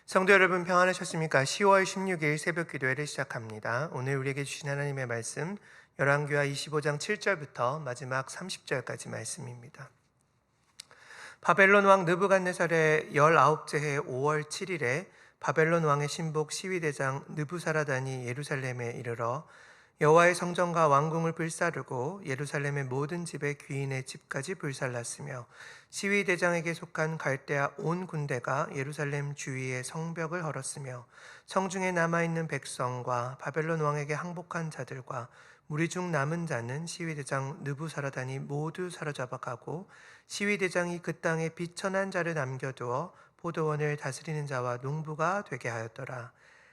성도 여러분 평안하셨습니까? 10월 16일 새벽 기도회를 시작합니다. 오늘 우리에게 주신 하나님의 말씀 열왕기하 25장 7절부터 마지막 30절까지 말씀입니다. 바벨론 왕 느부갓네살의 19째 해 5월 7일에 바벨론 왕의 신복 시위대장 느부사라단이 예루살렘에 이르러 여호와의 성전과 왕궁을 불사르고 예루살렘의 모든 집의 귀인의 집까지 불살랐으며 시위대장에게 속한 갈대아 온 군대가 예루살렘 주위의 성벽을 헐었으며 성중에 남아있는 백성과 바벨론 왕에게 항복한 자들과 무리 중 남은 자는 시위대장 느부사라단이 모두 사로잡아 가고 시위대장이 그 땅에 비천한 자를 남겨두어 포도원을 다스리는 자와 농부가 되게 하였더라.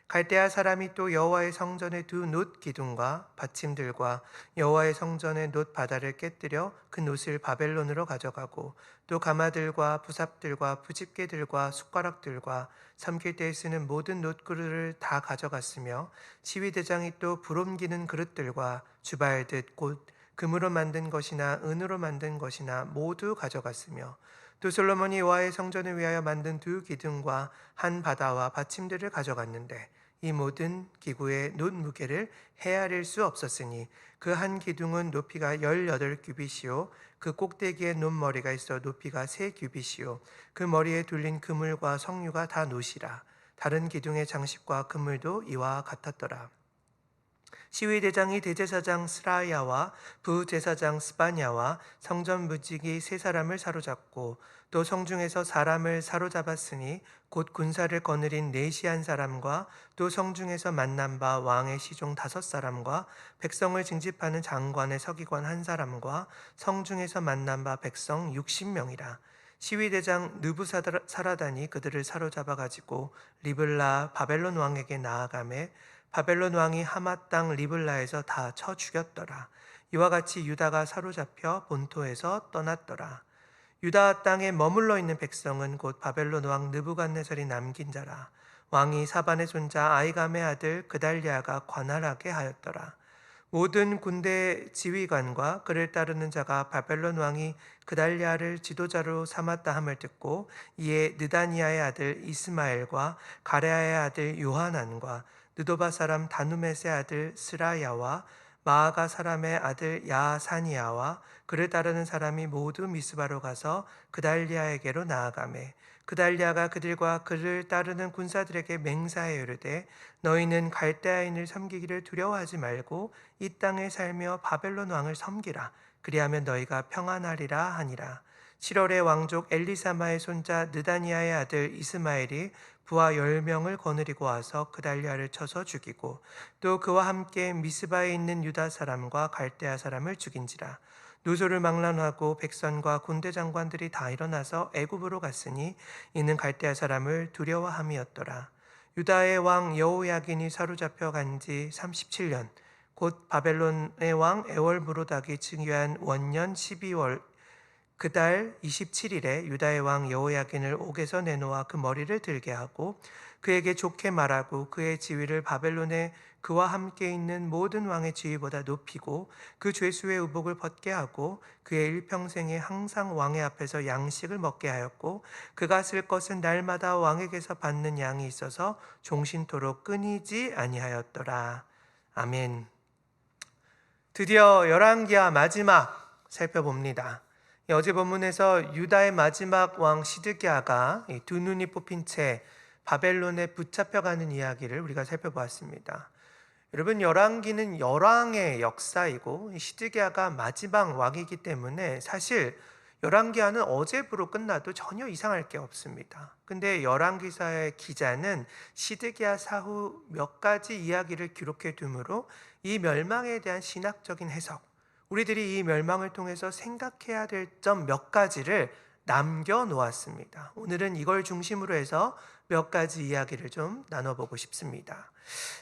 갈대아 사람이 또 여호와의 성전의 두 놋 기둥과 받침들과 여호와의 성전의 놋 바다를 깨뜨려 그 놋을 바벨론으로 가져가고 또 가마들과 부삽들과 부집게들과 숟가락들과 삼킬 때에 쓰는 모든 놋 그릇을 다 가져갔으며 시위대장이 또 부름기는 그릇들과 주발듯 곧 금으로 만든 것이나 은으로 만든 것이나 모두 가져갔으며 또 솔로몬이 여호와의 성전을 위하여 만든 두 기둥과 한 바다와 받침들을 가져갔는데 이 모든 기구의 놋 무게를 헤아릴 수 없었으니 그 한 기둥은 높이가 18규빗이요 그 꼭대기에 놋 머리가 있어 높이가 3규빗이요 그 머리에 둘린 그물과 성류가 다 놋이라. 다른 기둥의 장식과 그물도 이와 같았더라. 시위대장이 대제사장 스라야와 부제사장 스바냐와 성전 무지기 세 사람을 사로잡고 또 성중에서 사람을 사로잡았으니 곧 군사를 거느린 네시한 사람과 또 성중에서 만난 바 왕의 시종 5사람과 백성을 징집하는 장관의 서기관 1사람과 성중에서 만난 바 백성 60명이라. 시위대장 느부사라단이 그들을 사로잡아 가지고 리블라 바벨론 왕에게 나아가매 바벨론 왕이 하맛 땅 리블라에서 다 쳐 죽였더라. 이와 같이 유다가 사로잡혀 본토에서 떠났더라. 유다 땅에 머물러 있는 백성은 곧 바벨론 왕 느부갓네살이 남긴 자라. 왕이 사반의 손자 아이감의 아들 그달리아가 관할하게 하였더라. 모든 군대 지휘관과 그를 따르는 자가 바벨론 왕이 그달리아를 지도자로 삼았다 함을 듣고 이에 느다니아의 아들 이스마엘과 가레아의 아들 요하난과 느도바 사람 다누메스의 아들 스라야와 마아가 사람의 아들 야사니아와 그를 따르는 사람이 모두 미스바로 가서 그달리아에게로 나아가매 그달리아가 그들과 그를 따르는 군사들에게 맹세하여 이르되 너희는 갈대아인을 섬기기를 두려워하지 말고 이 땅에 살며 바벨론 왕을 섬기라. 그리하면 너희가 평안하리라 하니라. 7월에 왕족 엘리사마의 손자 느다니아의 아들 이스마엘이 부하 10명을 거느리고 와서 그달리아를 쳐서 죽이고 또 그와 함께 미스바에 있는 유다 사람과 갈대아 사람을 죽인지라. 누소를 망란하고 백성과 군대 장관들이 다 일어나서 애굽으로 갔으니 이는 갈대아 사람을 두려워함이었더라. 유다의 왕 여호야긴이 사로잡혀 간 지 37년 곧 바벨론의 왕 에월무로닥이 즉위한 원년 12월 그달 27일에 유다의 왕 여호야긴을 옥에서 내놓아 그 머리를 들게 하고 그에게 좋게 말하고 그의 지위를 바벨론에 그와 함께 있는 모든 왕의 지위보다 높이고 그 죄수의 의복을 벗게 하고 그의 일평생에 항상 왕의 앞에서 양식을 먹게 하였고 그가 쓸 것은 날마다 왕에게서 받는 양이 있어서 종신토록 끊이지 아니하였더라. 아멘. 드디어 열왕기하 마지막 살펴봅니다. 어제 본문에서 유다의 마지막 왕 시드기야가 두 눈이 뽑힌 채 바벨론에 붙잡혀가는 이야기를 우리가 살펴보았습니다. 여러분, 열왕기는 열왕의 역사이고 시드기야가 마지막 왕이기 때문에 사실 열왕기하는 어제부로 끝나도 전혀 이상할 게 없습니다. 근데 열왕기사의 기자는 시드기야 사후 몇 가지 이야기를 기록해 두므로 이 멸망에 대한 신학적인 해석, 우리들이 이 멸망을 통해서 생각해야 될 점 몇 가지를 남겨놓았습니다. 오늘은 이걸 중심으로 해서 몇 가지 이야기를 좀 나눠보고 싶습니다.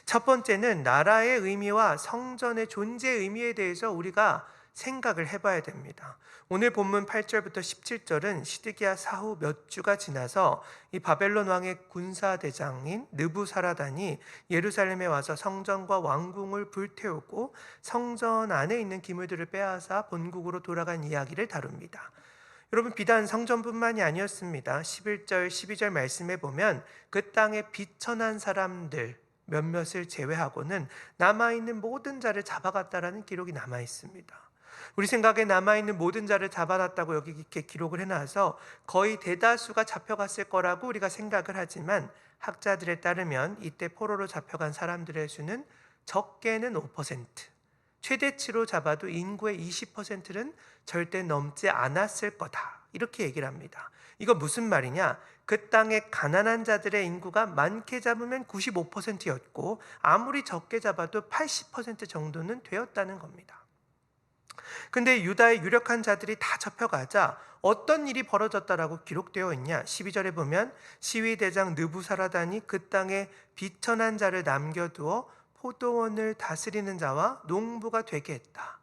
첫 번째는 나라의 의미와 성전의 존재 의미에 대해서 우리가 생각을 해봐야 됩니다. 오늘 본문 8절부터 17절은 시드기야 사후 몇 주가 지나서 이 바벨론 왕의 군사대장인 느부사라단이 예루살렘에 와서 성전과 왕궁을 불태우고 성전 안에 있는 기물들을 빼앗아 본국으로 돌아간 이야기를 다룹니다. 여러분, 비단 성전뿐만이 아니었습니다. 11절 12절 말씀에 보면 그 땅에 비천한 사람들 몇몇을 제외하고는 남아있는 모든 자를 잡아갔다라는 기록이 남아있습니다. 우리 생각에 남아있는 모든 자를 잡아갔다고 여기 이렇게 기록을 해놔서 거의 대다수가 잡혀갔을 거라고 우리가 생각을 하지만, 학자들에 따르면 이때 포로로 잡혀간 사람들의 수는 적게는 5%, 최대치로 잡아도 인구의 20%는 절대 넘지 않았을 거다, 이렇게 얘기를 합니다. 이거 무슨 말이냐? 그 땅의 가난한 자들의 인구가 많게 잡으면 95%였고 아무리 적게 잡아도 80% 정도는 되었다는 겁니다. 근데 유다의 유력한 자들이 다 잡혀가자 어떤 일이 벌어졌다라고 기록되어 있냐? 12절에 보면 시위대장 느부사라단이 그 땅에 비천한 자를 남겨두어 포도원을 다스리는 자와 농부가 되게 했다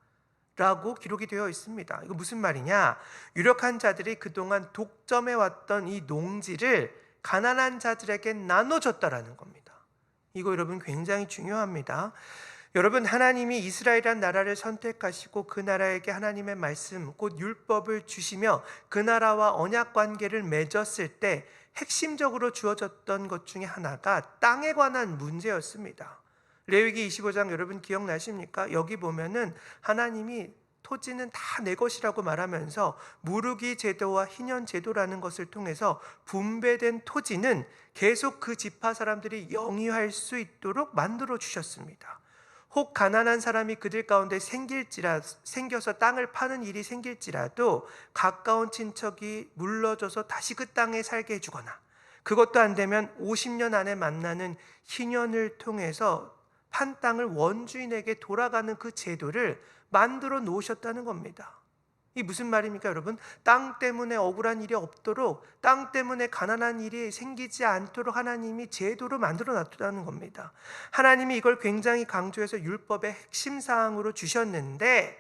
라고 기록이 되어 있습니다. 이거 무슨 말이냐? 유력한 자들이 그동안 독점해 왔던 이 농지를 가난한 자들에게 나눠줬다라는 겁니다. 이거 여러분 굉장히 중요합니다. 여러분, 하나님이 이스라엘이라는 나라를 선택하시고 그 나라에게 하나님의 말씀, 곧 율법을 주시며 그 나라와 언약 관계를 맺었을 때 핵심적으로 주어졌던 것 중에 하나가 땅에 관한 문제였습니다. 레위기 25장 여러분 기억나십니까? 여기 보면은 하나님이 토지는 다 내 것이라고 말하면서 무르기 제도와 희년 제도라는 것을 통해서 분배된 토지는 계속 그 지파 사람들이 영위할 수 있도록 만들어 주셨습니다. 혹 가난한 사람이 그들 가운데 생겨서 땅을 파는 일이 생길지라도 가까운 친척이 물러줘서 다시 그 땅에 살게 해주거나, 그것도 안 되면 50년 안에 만나는 희년을 통해서 판 땅을 원주인에게 돌아가는 그 제도를 만들어 놓으셨다는 겁니다. 이 무슨 말입니까 여러분? 땅 때문에 억울한 일이 없도록, 땅 때문에 가난한 일이 생기지 않도록 하나님이 제도로 만들어 놨다는 겁니다. 하나님이 이걸 굉장히 강조해서 율법의 핵심 사항으로 주셨는데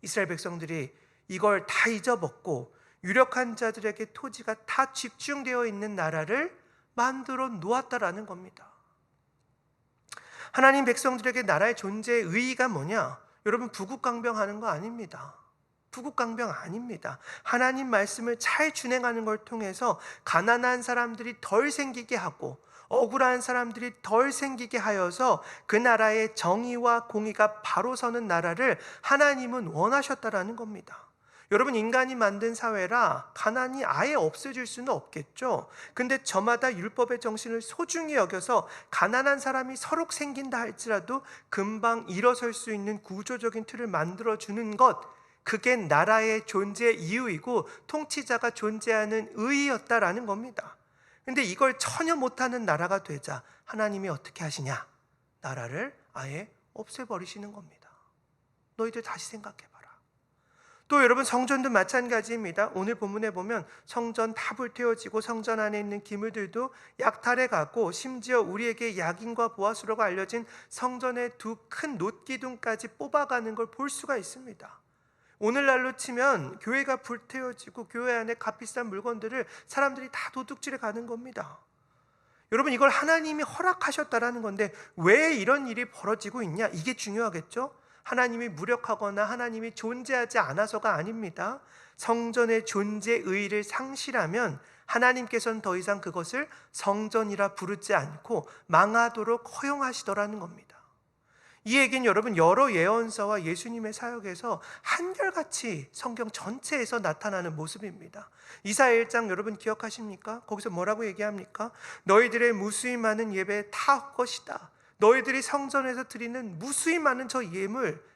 이스라엘 백성들이 이걸 다 잊어먹고 유력한 자들에게 토지가 다 집중되어 있는 나라를 만들어 놓았다라는 겁니다. 하나님 백성들에게 나라의 존재의 의의가 뭐냐? 여러분, 부국강병하는 거 아닙니다. 부국강병 아닙니다. 하나님 말씀을 잘 준행하는 걸 통해서 가난한 사람들이 덜 생기게 하고 억울한 사람들이 덜 생기게 하여서 그 나라의 정의와 공의가 바로 서는 나라를 하나님은 원하셨다라는 겁니다. 여러분, 인간이 만든 사회라 가난이 아예 없어질 수는 없겠죠. 근데 저마다 율법의 정신을 소중히 여겨서 가난한 사람이 서로 생긴다 할지라도 금방 일어설 수 있는 구조적인 틀을 만들어주는 것, 그게 나라의 존재 이유이고 통치자가 존재하는 의의였다라는 겁니다. 근데 이걸 전혀 못하는 나라가 되자 하나님이 어떻게 하시냐? 나라를 아예 없애버리시는 겁니다. 너희들 다시 생각해봐라. 또 여러분, 성전도 마찬가지입니다. 오늘 본문에 보면 성전 다 불태워지고 성전 안에 있는 기물들도 약탈해 가고, 심지어 우리에게 야긴과 보아스라고 알려진 성전의 두 큰 놋기둥까지 뽑아가는 걸 볼 수가 있습니다. 오늘날로 치면 교회가 불태워지고 교회 안에 값비싼 물건들을 사람들이 다 도둑질해 가는 겁니다. 여러분, 이걸 하나님이 허락하셨다라는 건데 왜 이런 일이 벌어지고 있냐? 이게 중요하겠죠? 하나님이 무력하거나 하나님이 존재하지 않아서가 아닙니다. 성전의 존재 의의를 상실하면 하나님께서는 더 이상 그것을 성전이라 부르지 않고 망하도록 허용하시더라는 겁니다. 이 얘기는 여러분 여러 예언서와 예수님의 사역에서 한결같이 성경 전체에서 나타나는 모습입니다. 이사야 1장 여러분 기억하십니까? 거기서 뭐라고 얘기합니까? 너희들의 무수히 많은 예배 다 헛것이다. 너희들이 성전에서 드리는 무수히 많은 저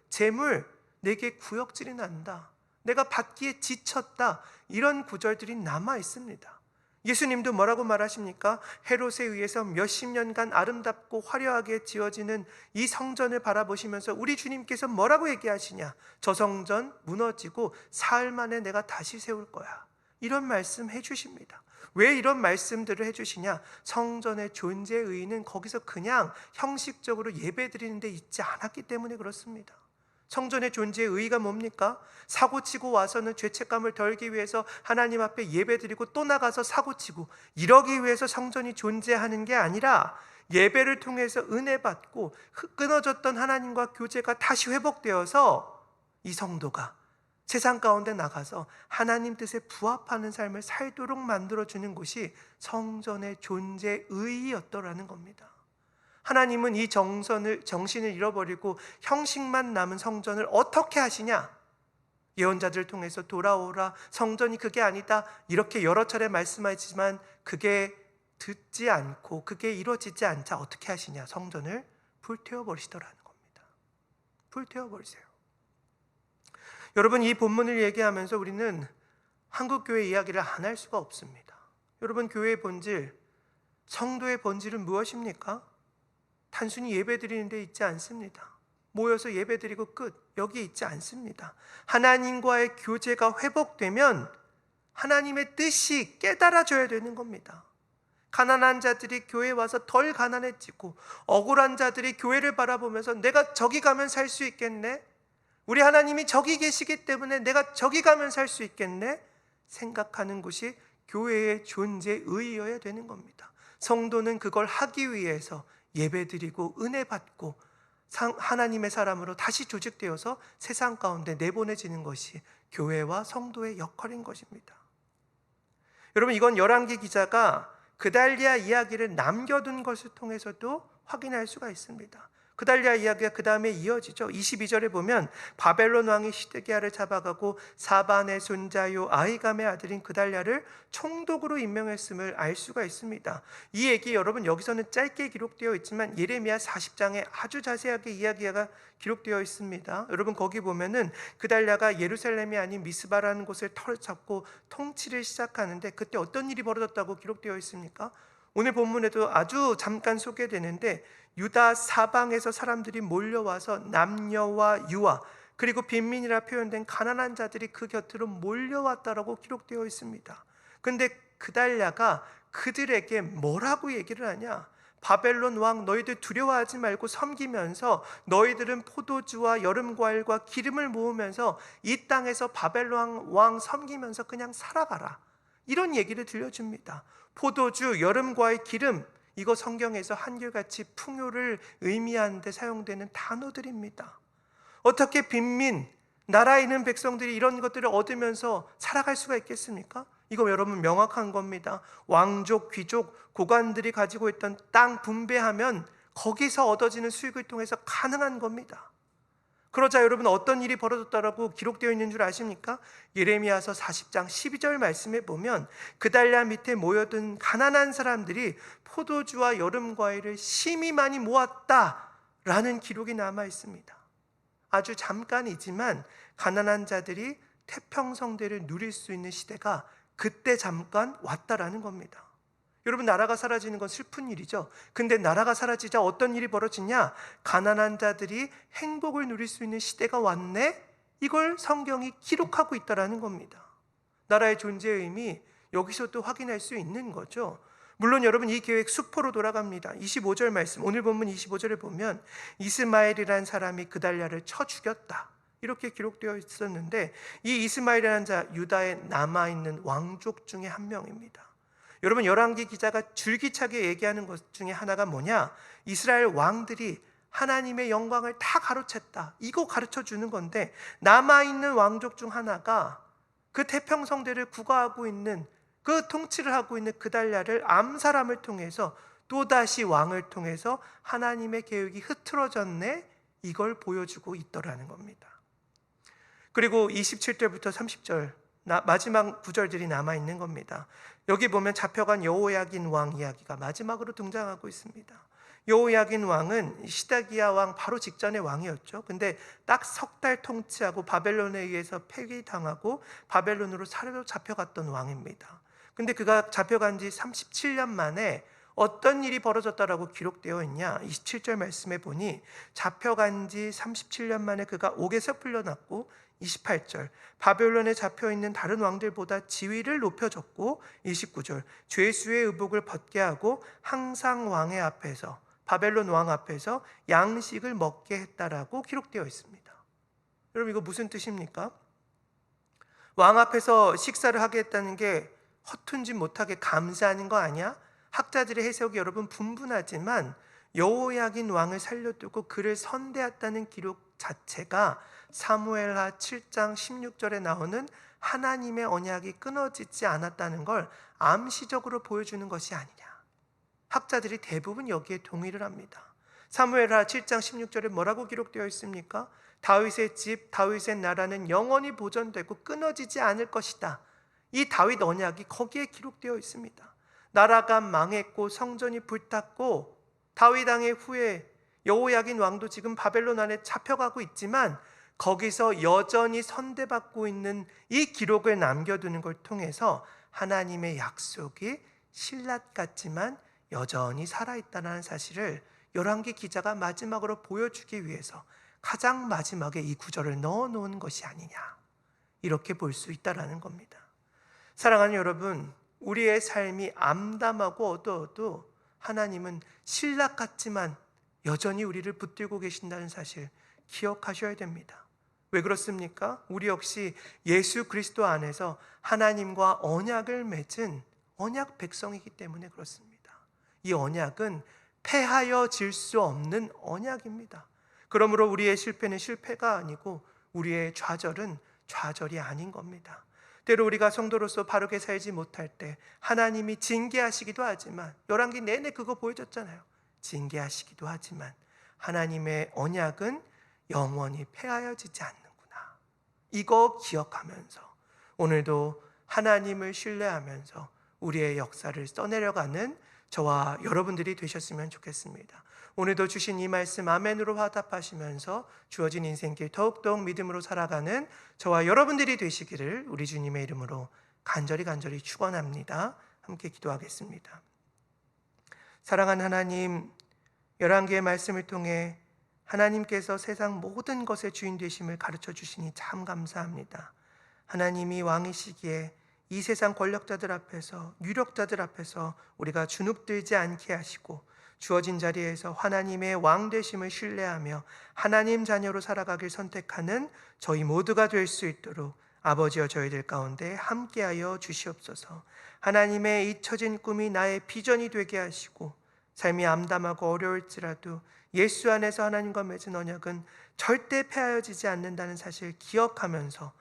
재물 내게 구역질이 난다. 내가 받기에 지쳤다. 이런 구절들이 남아 있습니다. 예수님도 뭐라고 말하십니까? 헤롯에 의해서 몇십 년간 아름답고 화려하게 지어지는 이 성전을 바라보시면서 우리 주님께서 뭐라고 얘기하시냐? 저 성전 무너지고 사흘 만에 내가 다시 세울 거야. 이런 말씀 해주십니다. 왜 이런 말씀들을 해주시냐? 성전의 존재의 의의는 거기서 그냥 형식적으로 예배드리는 데 있지 않았기 때문에 그렇습니다. 성전의 존재의 의의가 뭡니까? 사고치고 와서는 죄책감을 덜기 위해서 하나님 앞에 예배드리고 또 나가서 사고치고 이러기 위해서 성전이 존재하는 게 아니라 예배를 통해서 은혜 받고 끊어졌던 하나님과 교제가 다시 회복되어서 이 성도가 세상 가운데 나가서 하나님 뜻에 부합하는 삶을 살도록 만들어주는 곳이 성전의 존재 의의였더라는 겁니다. 하나님은 이 정신을 잃어버리고 형식만 남은 성전을 어떻게 하시냐? 예언자들을 통해서 돌아오라, 성전이 그게 아니다, 이렇게 여러 차례 말씀하시지만 그게 듣지 않고 그게 이루어지지 않자 어떻게 하시냐? 성전을 불태워버리시더라는 겁니다. 불태워버리세요. 여러분, 이 본문을 얘기하면서 우리는 한국교회 이야기를 안 할 수가 없습니다. 여러분, 교회의 본질, 성도의 본질은 무엇입니까? 단순히 예배드리는 데 있지 않습니다. 모여서 예배드리고 끝, 여기 있지 않습니다. 하나님과의 교제가 회복되면 하나님의 뜻이 깨달아져야 되는 겁니다. 가난한 자들이 교회에 와서 덜 가난해지고, 억울한 자들이 교회를 바라보면서 내가 저기 가면 살 수 있겠네, 우리 하나님이 저기 계시기 때문에 내가 저기 가면 살 수 있겠네 생각하는 것이 교회의 존재의여야 되는 겁니다. 성도는 그걸 하기 위해서 예배드리고 은혜 받고 하나님의 사람으로 다시 조직되어서 세상 가운데 내보내지는 것이 교회와 성도의 역할인 것입니다. 여러분, 이건 열왕기 기자가 그달리아 이야기를 남겨둔 것을 통해서도 확인할 수가 있습니다. 그달리아 이야기가 그 다음에 이어지죠. 22절에 보면 바벨론 왕이 시드기야를 잡아가고 사반의 손자요 아히감의 아들인 그달리아를 총독으로 임명했음을 알 수가 있습니다. 이 얘기 여러분 여기서는 짧게 기록되어 있지만 예레미야 40장에 아주 자세하게 이야기가 기록되어 있습니다. 여러분, 거기 보면은 그달리아가 예루살렘이 아닌 미스바라는 곳을 털어잡고 통치를 시작하는데 그때 어떤 일이 벌어졌다고 기록되어 있습니까? 오늘 본문에도 아주 잠깐 소개되는데 유다 사방에서 사람들이 몰려와서 남녀와 유아 그리고 빈민이라 표현된 가난한 자들이 그 곁으로 몰려왔다라고 기록되어 있습니다. 근데 그달랴가 그들에게 뭐라고 얘기를 하냐? 바벨론 왕 너희들 두려워하지 말고 섬기면서 너희들은 포도주와 여름과일과 기름을 모으면서 이 땅에서 바벨론 왕 섬기면서 그냥 살아가라, 이런 얘기를 들려줍니다. 포도주, 여름과일, 기름, 이거 성경에서 한결같이 풍요를 의미하는 데 사용되는 단어들입니다. 어떻게 빈민, 나라에 있는 백성들이 이런 것들을 얻으면서 살아갈 수가 있겠습니까? 이거 여러분 명확한 겁니다. 왕족, 귀족, 고관들이 가지고 있던 땅 분배하면 거기서 얻어지는 수익을 통해서 가능한 겁니다. 그러자 여러분 어떤 일이 벌어졌다라고 기록되어 있는 줄 아십니까? 예레미야서 40장 12절 말씀에 보면 그달랴 밑에 모여든 가난한 사람들이 포도주와 여름과일을 심히 많이 모았다라는 기록이 남아 있습니다. 아주 잠깐이지만 가난한 자들이 태평성대를 누릴 수 있는 시대가 그때 잠깐 왔다라는 겁니다. 여러분, 나라가 사라지는 건 슬픈 일이죠. 근데 나라가 사라지자 어떤 일이 벌어지냐? 가난한 자들이 행복을 누릴 수 있는 시대가 왔네? 이걸 성경이 기록하고 있다라는 겁니다. 나라의 존재의 의미 여기서도 확인할 수 있는 거죠. 물론 여러분, 이 계획 수포로 돌아갑니다. 25절 말씀, 오늘 본문 25절에 보면 이스마엘이라는 사람이 그달랴를 쳐 죽였다, 이렇게 기록되어 있었는데 이 이스마엘이라는 자, 유다에 남아있는 왕족 중에 한 명입니다. 여러분, 열왕기 기자가 줄기차게 얘기하는 것 중에 하나가 뭐냐? 이스라엘 왕들이 하나님의 영광을 다 가로챘다, 이거 가르쳐 주는 건데 남아있는 왕족 중 하나가 그 태평성대를 구가하고 있는, 그 통치를 하고 있는 그달랴를 암살함을 통해서 또다시 왕을 통해서 하나님의 계획이 흐트러졌네, 이걸 보여주고 있더라는 겁니다. 그리고 27절부터 30절 마지막 구절들이 남아있는 겁니다. 여기 보면 잡혀간 여호야긴 왕 이야기가 마지막으로 등장하고 있습니다. 여호야긴 왕은 시드기야 왕 바로 직전의 왕이었죠. 근데 딱 석 달 통치하고 바벨론에 의해서 폐기당하고 바벨론으로 사로잡혀 잡혀갔던 왕입니다. 근데 그가 잡혀간 지 37년 만에 어떤 일이 벌어졌다라고 기록되어 있냐? 27절 말씀에 보니 잡혀간 지 37년 만에 그가 옥에서 풀려났고, 28절 바벨론에 잡혀있는 다른 왕들보다 지위를 높여줬고, 29절 죄수의 의복을 벗게 하고 항상 왕의 앞에서, 바벨론 왕 앞에서 양식을 먹게 했다라고 기록되어 있습니다. 여러분, 이거 무슨 뜻입니까? 왕 앞에서 식사를 하게 했다는 게 허튼 짓 못하게 감사하는 거 아니야? 학자들의 해석이 여러분 분분하지만 여호야긴 왕을 살려두고 그를 선대했다는 기록 자체가 사무엘하 7장 16절에 나오는 하나님의 언약이 끊어지지 않았다는 걸 암시적으로 보여주는 것이 아니냐. 학자들이 대부분 여기에 동의를 합니다. 사무엘하 7장 16절에 뭐라고 기록되어 있습니까? 다윗의 집, 다윗의 나라는 영원히 보존되고 끊어지지 않을 것이다. 이 다윗 언약이 거기에 기록되어 있습니다. 나라가 망했고 성전이 불탔고 다윗 왕의 후에 여호야긴 왕도 지금 바벨론 안에 잡혀가고 있지만 거기서 여전히 선대받고 있는 이 기록을 남겨두는 걸 통해서 하나님의 약속이 신라 같지만 여전히 살아있다는 사실을 열왕기 기자가 마지막으로 보여주기 위해서 가장 마지막에 이 구절을 넣어놓은 것이 아니냐, 이렇게 볼 수 있다는 겁니다. 사랑하는 여러분, 우리의 삶이 암담하고 어두워도 하나님은 신라 같지만 여전히 우리를 붙들고 계신다는 사실 기억하셔야 됩니다. 왜 그렇습니까? 우리 역시 예수 그리스도 안에서 하나님과 언약을 맺은 언약 백성이기 때문에 그렇습니다. 이 언약은 패하여질 수 없는 언약입니다. 그러므로 우리의 실패는 실패가 아니고 우리의 좌절은 좌절이 아닌 겁니다. 때로 우리가 성도로서 바르게 살지 못할 때 하나님이 징계하시기도 하지만, 열왕기 내내 그거 보여줬잖아요. 징계하시기도 하지만 하나님의 언약은 영원히 폐하여지지 않는구나. 이거 기억하면서 오늘도 하나님을 신뢰하면서 우리의 역사를 써내려가는 저와 여러분들이 되셨으면 좋겠습니다. 오늘도 주신 이 말씀 아멘으로 화답하시면서 주어진 인생길 더욱더욱 믿음으로 살아가는 저와 여러분들이 되시기를 우리 주님의 이름으로 간절히 축원합니다. 함께 기도하겠습니다. 사랑하는 하나님, 열왕기의 말씀을 통해 하나님께서 세상 모든 것의 주인 되심을 가르쳐 주시니 참 감사합니다. 하나님이 왕이시기에 이 세상 권력자들 앞에서, 유력자들 앞에서 우리가 주눅들지 않게 하시고 주어진 자리에서 하나님의 왕 되심을 신뢰하며 하나님 자녀로 살아가길 선택하는 저희 모두가 될 수 있도록 아버지여 저희들 가운데 함께하여 주시옵소서. 하나님의 잊혀진 꿈이 나의 비전이 되게 하시고 삶이 암담하고 어려울지라도 예수 안에서 하나님과 맺은 언약은 절대 패하여지지 않는다는 사실 기억하면서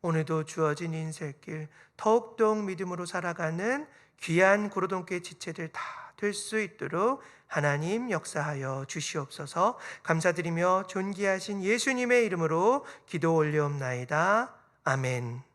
오늘도 주어진 인생길 더욱더욱 믿음으로 살아가는 귀한 구로동교회 지체들 다 될 수 있도록 하나님 역사하여 주시옵소서. 감사드리며 존귀하신 예수님의 이름으로 기도 올려옵나이다. 아멘.